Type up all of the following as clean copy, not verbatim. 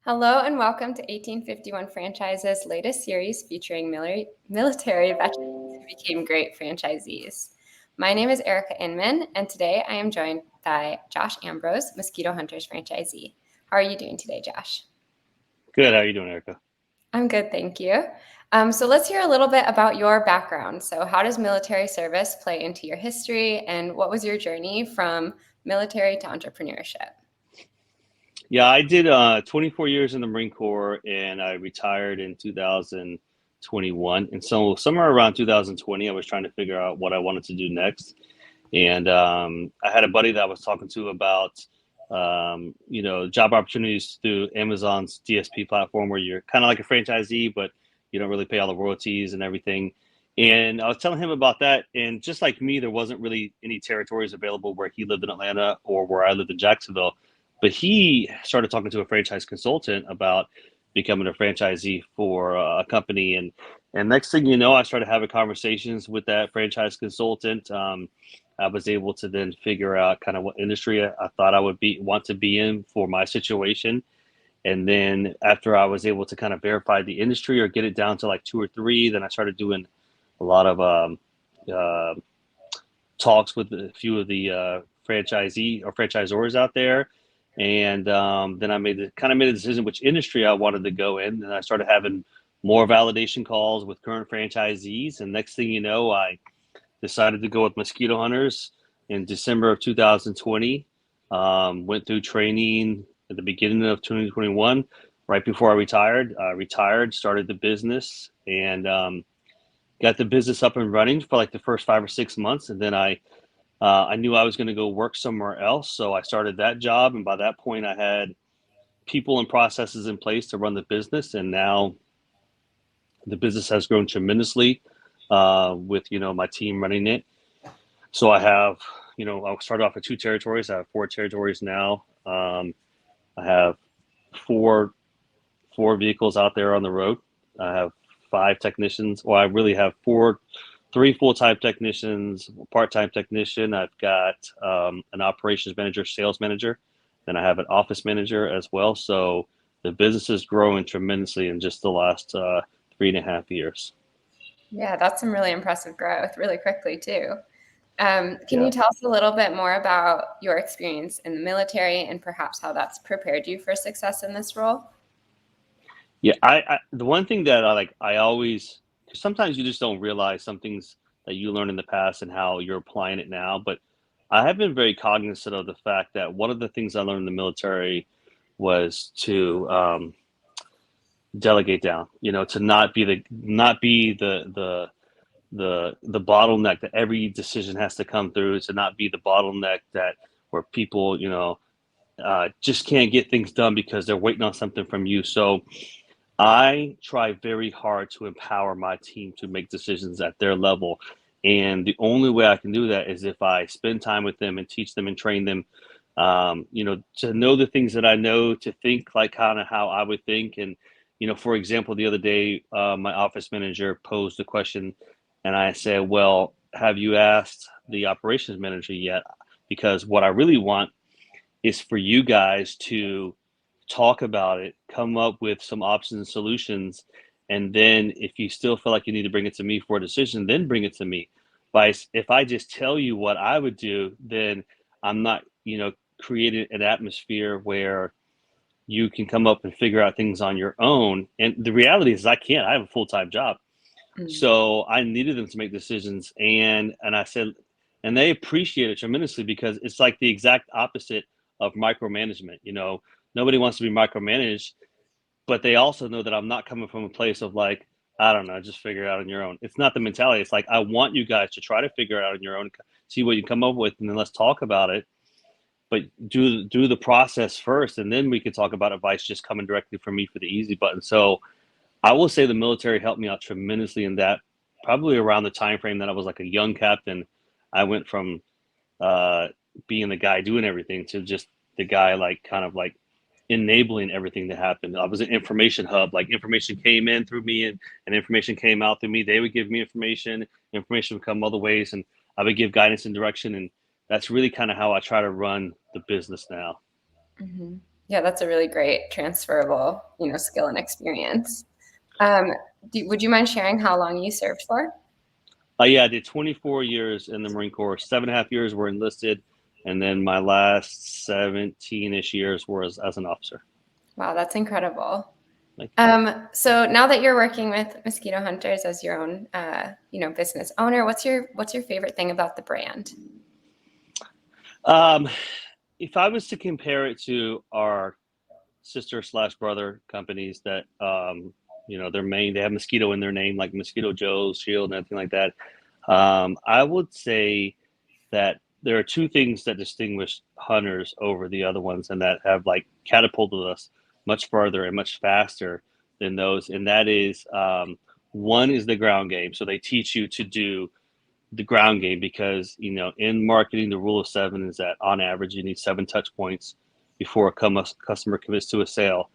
Hello and welcome to 1851 Franchise's latest series featuring military veterans who became great franchisees. My name is Erica Inman, and today I am joined by Josh Ambrose, Mosquito Hunters franchisee. How are you doing today, Josh? Good. How are you doing, Erica? I'm good, thank you. So let's hear a little bit about your background. So how does military service play into your history, and what was your journey from military to entrepreneurship? Yeah, I did 24 years in the Marine Corps, and I retired in 2021. And so somewhere around 2020, I was trying to figure out what I wanted to do next. And I had a buddy that I was talking to about, job opportunities through Amazon's DSP platform, where you're kind of like a franchisee, but you don't really pay all the royalties and everything. And I was telling him about that. And just like me, there wasn't really any territories available where he lived in Atlanta or where I lived in Jacksonville. But he started talking to a franchise consultant about becoming a franchisee for a company. And next thing you know, I started having conversations with that franchise consultant. I was able to then figure out kind of what industry I thought I would want to be in for my situation. And then after I was able to kind of verify the industry or get it down to like two or three, then I started doing a lot of uh, talks with a few of the franchisee or franchisors out there. And then I made a decision which industry I wanted to go in. And I started having more validation calls with current franchisees. And next thing you know, I decided to go with Mosquito Hunters in December of 2020. Went through training at the beginning of 2021, right before I retired. I retired, started the business, and got the business up and running for like the first 5 or 6 months. And then I knew I was going to go work somewhere else. So I started that job. And by that point, I had people and processes in place to run the business. And now the business has grown tremendously with, my team running it. So I have, I started off with two territories. I have four territories now. I have four four vehicles out there on the road. I have five technicians. Well, I really have three full-time technicians, part-time technician. I've got an operations manager, sales manager, then I have an office manager as well. So the business is growing tremendously in just the last 3.5 years. Yeah, that's some really impressive growth really quickly too. Can Yeah. you tell us a little bit more about your experience in the military and perhaps how that's prepared you for success in this role? Yeah, I the one thing that I like, I always, 'cause sometimes you just don't realize some things that you learned in the past and how you're applying it now. But I have been very cognizant of the fact that one of the things I learned in the military was to delegate down. To not be the bottleneck that every decision has to come through. To not be the bottleneck that where people just can't get things done because they're waiting on something from you. So I try very hard to empower my team to make decisions at their level. And the only way I can do that is if I spend time with them and teach them and train them, to know the things that I know, to think like kind of how I would think. And, for example, the other day, my office manager posed a question and I said, well, have you asked the operations manager yet? Because what I really want is for you guys to talk about it, come up with some options and solutions, and then if you still feel like you need to bring it to me for a decision, then bring it to me. But if I just tell you what I would do, then I'm not, creating an atmosphere where you can come up and figure out things on your own. And the reality is I can't. I have a full-time job. Mm. So I needed them to make decisions, and I said, and they appreciate it tremendously because it's like the exact opposite of micromanagement. Nobody wants to be micromanaged, but they also know that I'm not coming from a place of like, I don't know, just figure it out on your own. It's not the mentality. It's like I want you guys to try to figure it out on your own, see what you come up with, and then let's talk about it. But do the process first, and then we can talk about advice just coming directly from me for the easy button. So I will say the military helped me out tremendously in that. Probably around the time frame that I was like a young captain, I went from uh, being the guy doing everything to just the guy like kind of like enabling everything to happen. I was an information hub. Like information came in through me and information came out through me. They would give me information. Information would come other ways, and I would give guidance and direction. And that's really kind of how I try to run the business now. Mhm. Yeah, that's a really great transferable, skill and experience. Um, would you mind sharing how long you served for? Yeah, I did 24 years in the Marine Corps. 7.5 years were enlisted, and then my last 17-ish years were as an officer. Wow, that's incredible. Like, So now that you're working with Mosquito Hunters as your own, business owner, what's your favorite thing about the brand? um, if I was to compare it to our sister slash brother companies that they have mosquito in their name, like Mosquito Joe's, Shield, and everything like that. I would say that there are two things that distinguish hunters over the other ones and that have like catapulted us much further and much faster than those. And that is, one is the ground game. So they teach you to do the ground game because, in marketing, the rule of seven is that on average, you need 7 touch points before a customer commits to a sale.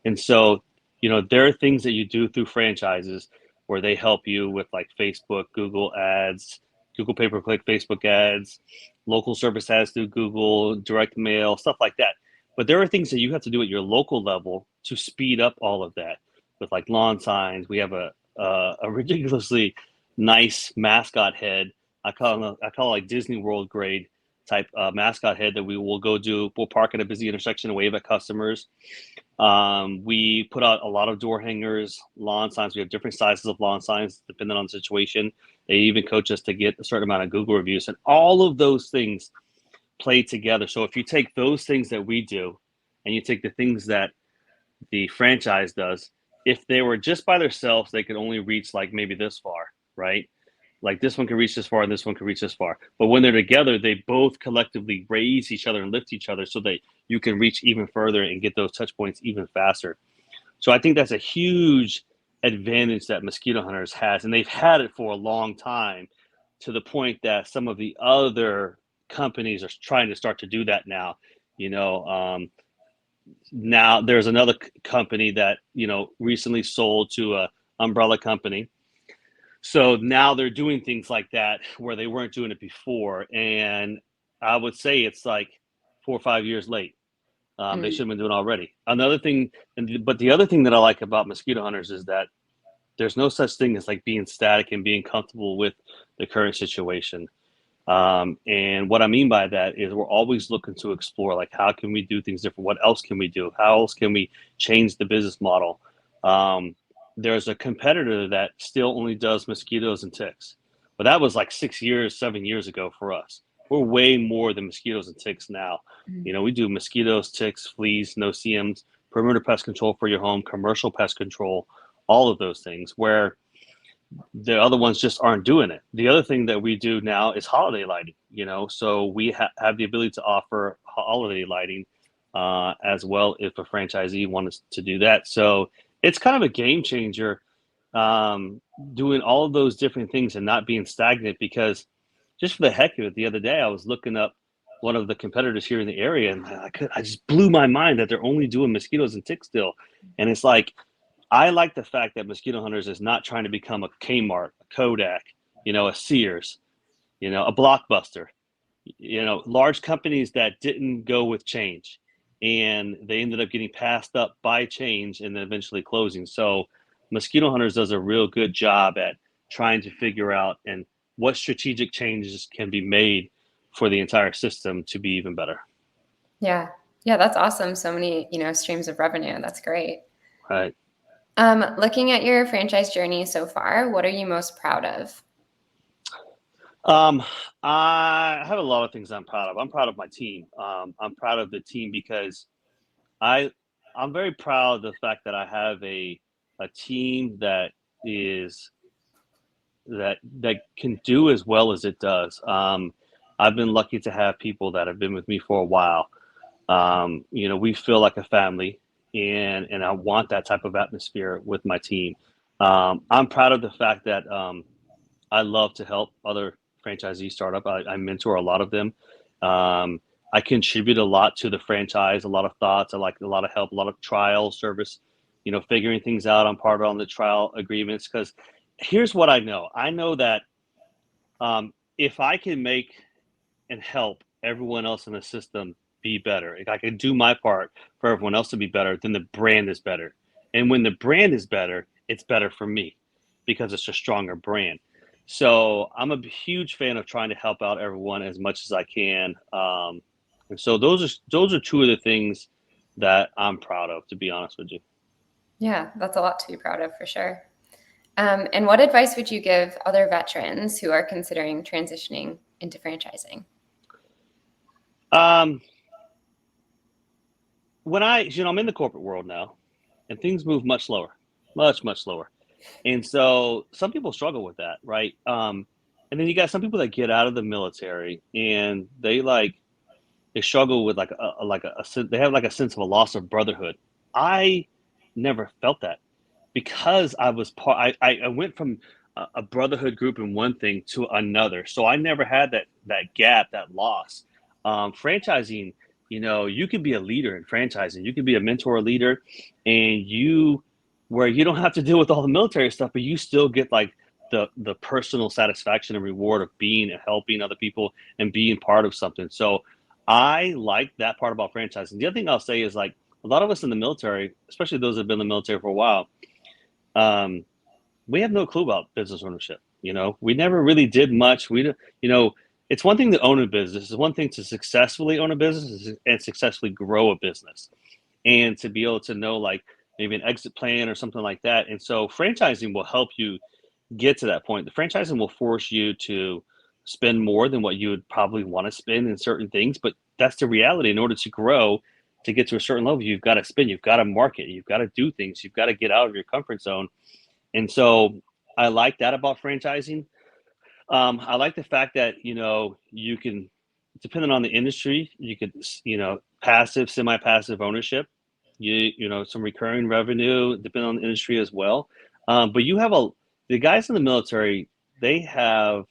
And so, there are things that you do through franchises where they help you with like Facebook, Google ads, Google pay per click, Facebook ads, local service ads through Google, direct mail, stuff like that. But there are things that you have to do at your local level to speed up all of that with like lawn signs. We have a ridiculously nice mascot head. I call it like Disney World grade type mascot head that we will go do. We'll park at a busy intersection and wave at customers. We put out a lot of door hangers, lawn signs. We have different sizes of lawn signs depending on the situation. They even coach us to get a certain amount of Google reviews, and all of those things play together. So if you take those things that we do and you take the things that the franchise does, if they were just by themselves, they could only reach like maybe this far, right? Like this one can reach this far and this one can reach this far. But when they're together, they both collectively raise each other and lift each other so that you can reach even further and get those touch points even faster. So I think that's a huge advantage that Mosquito Hunters has, and they've had it for a long time to the point that some of the other companies are trying to start to do that now. You know, Now there's another company that recently sold to a umbrella company, so now they're doing things like that where they weren't doing it before, and I would say it's like 4 or 5 years late. They Mm. should have been doing it already. Another thing, but the other thing that I like about Mosquito Hunters is that there's no such thing as like being static and being comfortable with the current situation. And what I mean by that is we're always looking to explore, like, how can we do things different? What else can we do? How else can we change the business model? Um, there's a competitor that still only does mosquitoes and ticks, but that was like 6 years, 7 years ago for us. We're way more than mosquitoes and ticks now. Mm. We do mosquitoes, ticks, fleas, no-see-ums, perimeter pest control for your home, commercial pest control, all of those things, where the other ones just aren't doing it. The other thing that we do now is holiday lighting, so we have the ability to offer holiday lighting as well if a franchisee wants to do that. So it's kind of a game changer, um, doing all of those different things and not being stagnant, because just for the heck of it, the other day I was looking up one of the competitors here in the area, and I just blew my mind that they're only doing mosquitoes and ticks still. And it's like, I like the fact that Mosquito Hunters is not trying to become a Kmart, a Kodak, a Sears, a Blockbuster, large companies that didn't go with change, and they ended up getting passed up by change and then eventually closing. So Mosquito Hunters does a real good job at trying to figure out and what strategic changes can be made for the entire system to be even better. Yeah. Yeah, that's awesome. So many, streams of revenue. That's great. Right. Looking at your franchise journey so far, what are you most proud of? Um, I have a lot of things I'm proud of. I'm proud of my team. I'm proud of the team because I I'm very proud of the fact that I have a team is that can do as well as it does. I've been lucky to have people that have been with me for a while. We feel like a family, and I want that type of atmosphere with my team. I'm proud of the fact that I love to help other franchisee startup. I mentor a lot of them. Um, I contribute a lot to the franchise, a lot of thoughts. I like a lot of help, a lot of trial service, figuring things out. I'm part on the trial agreements because here's what I know. I know that if I can make and help everyone else in the system be better, if I can do my part for everyone else to be better, then the brand is better. And when the brand is better, it's better for me because it's a stronger brand. So I'm a huge fan of trying to help out everyone as much as I can. And so those are two of the things that I'm proud of, to be honest with you. Yeah, that's a lot to be proud of for sure. And what advice would you give other veterans who are considering transitioning into franchising? Um, when I'm in the corporate world now, and things move much slower, much slower. And so some people struggle with that, right? And then you got some people that get out of the military and they struggle with they have like a sense of a loss of brotherhood. I never felt that because I was part. I went from a brotherhood group in one thing to another, so I never had that gap, that loss. Franchising, you can be a leader in franchising. You can be a mentor leader, and where you don't have to deal with all the military stuff, but you still get like the personal satisfaction and reward of being and helping other people and being part of something. So I like that part about franchising. The other thing I'll say is like a lot of us in the military, especially those that have been in the military for a while, um, we have no clue about business ownership. We never really did much. It's one thing to own a business. It's one thing to successfully own a business and successfully grow a business, and to be able to know like maybe an exit plan or something like that. And so franchising will help you get to that point. The franchising will force you to spend more than what you would probably want to spend in certain things, but that's the reality. In order to grow, to get to a certain level, you've got to spend, you've got to market, you've got to do things, you've got to get out of your comfort zone. And so I like that about franchising. I like the fact that, you can, depending on the industry, you could, passive, semi-passive ownership, some recurring revenue, depending on the industry as well. But the guys in the military, they have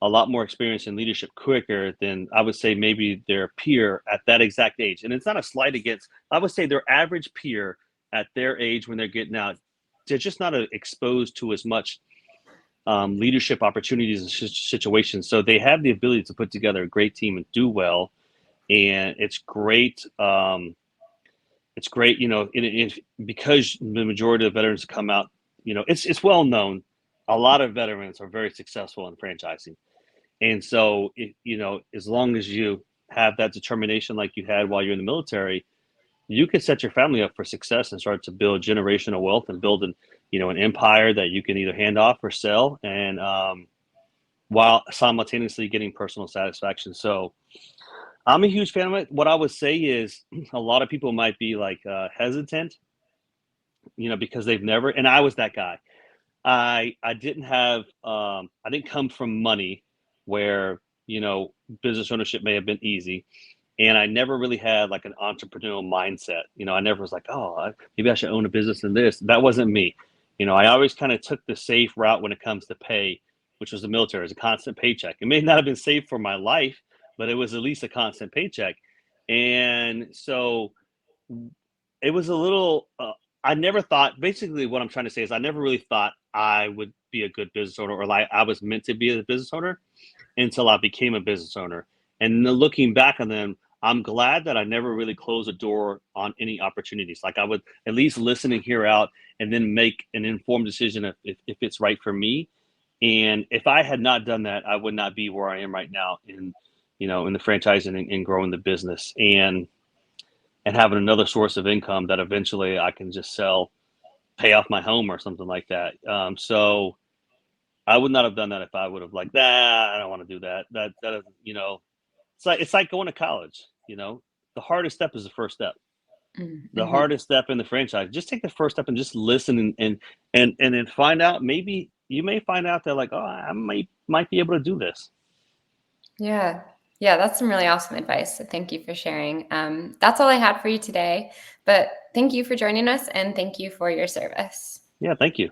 a lot more experience in leadership quicker than I would say maybe their peer at that exact age. And it's not a slight against, I would say their average peer at their age when they're getting out, they're just not exposed to as much leadership opportunities and situations. So they have the ability to put together a great team and do well. And it's great. It's great, because the majority of veterans come out, it's well known. A lot of veterans are very successful in franchising. And so, as long as you have that determination like you had while you're in the military, you can set your family up for success and start to build generational wealth and build an empire that you can either hand off or sell, and while simultaneously getting personal satisfaction. So I'm a huge fan of it. What I would say is a lot of people might be like hesitant, because they've never, and I was that guy. I didn't have I didn't come from money where business ownership may have been easy, and I never really had like an entrepreneurial mindset. I never was like, oh, maybe I should own a business in this. That wasn't me. I always kind of took the safe route when it comes to pay, which was the military. It's a constant paycheck. It may not have been safe for my life, but it was at least a constant paycheck. And so it was a little I never thought, basically what I'm trying to say is I never really thought I would be a good business owner, or like I was meant to be a business owner, until I became a business owner. And looking back on them, I'm glad that I never really closed the door on any opportunities. Like I would at least listen and hear out, and then make an informed decision if it's right for me. And if I had not done that, I would not be where I am right now in the franchising and growing the business, and having another source of income that eventually I can just sell, pay off my home or something like that. So I would not have done that if I would have like, I don't want to do that. That is, it's like going to college. The hardest step is the first step. The Mm-hmm. hardest step in the franchise. Just take the first step and just listen, and then find out. Maybe you may find out that like, oh, I might be able to do this. Yeah. Yeah, that's some really awesome advice. So thank you for sharing. That's all I had for you today, but thank you for joining us, and thank you for your service. Yeah, thank you.